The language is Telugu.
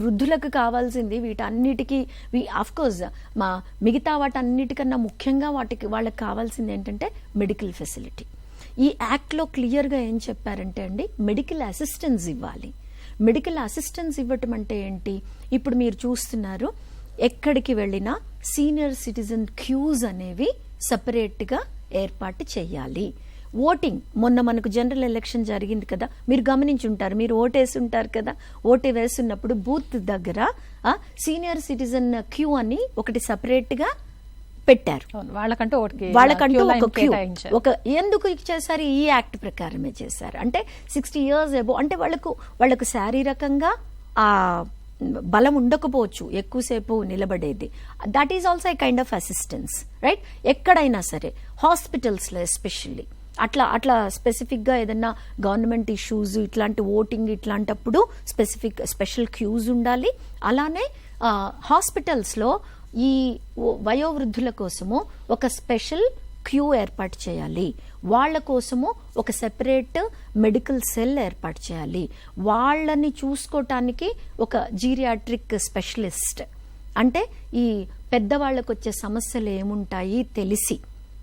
వృద్ధులకు కావాల్సింది వీటన్నిటికీ కోర్స్ మిగతా వాటన్నిటికన్నా ముఖ్యంగా వాళ్ళకి కావాల్సింది ఏంటంటే మెడికల్ ఫెసిలిటీ. ఈ యాక్ట్లో క్లియర్గా ఏం చెప్పారంటే అండి, మెడికల్ అసిస్టెన్స్ ఇవ్వాలి. మెడికల్ అసిస్టెన్స్ ఇవ్వటం అంటే ఏంటి, ఇప్పుడు మీరు చూస్తున్నారు ఎక్కడికి వెళ్ళినా సీనియర్ సిటిజన్ క్యూస్ అనేవి సపరేట్గా ఏర్పాటు చేయాలి. ఓటింగ్, మొన్న మనకు జనరల్ ఎలక్షన్ జరిగింది కదా, మీరు గమనించి ఉంటారు, మీరు ఓటేసి ఉంటారు కదా. ఓటు వేస్తున్నప్పుడు బూత్ దగ్గర సీనియర్ సిటిజన్ క్యూ అని ఒకటి సపరేట్గా పెట్టారు. వాళ్ళకంటూ ఒక క్యూ. ఎందుకు చేశారు? ఈ యాక్ట్ ప్రకారమే చేశారు. అంటే 60 years అబోవ్, అంటే వాళ్ళకు శారీరకంగా ఆ బలం ఉండకపోవచ్చు ఎక్కువసేపు నిలబడేది. That is also a kind of assistance, right? ఎక్కడైనా సరే, హాస్పిటల్స్లో ఎస్పెషల్లీ అట్లా స్పెసిఫిక్గా ఏదన్నా గవర్నమెంట్ ఇష్యూస్, ఇట్లాంటి ఓటింగ్ ఇట్లాంటప్పుడు స్పెషల్ క్యూస్ ఉండాలి. అలానే హాస్పిటల్స్లో ఈ వయోవృద్ధుల కోసము ఒక స్పెషల్ క్యూ ఏర్పాటు చేయాలి. వాళ్ళ కోసము ఒక సెపరేట్ మెడికల్ సెల్ ఏర్పాటు చేయాలి. వాళ్ళని చూసుకోవటానికి ఒక జీరియాట్రిక్ స్పెషలిస్ట్, అంటే ఈ పెద్దవాళ్ళకు వచ్చే సమస్యలు ఏముంటాయి తెలిసి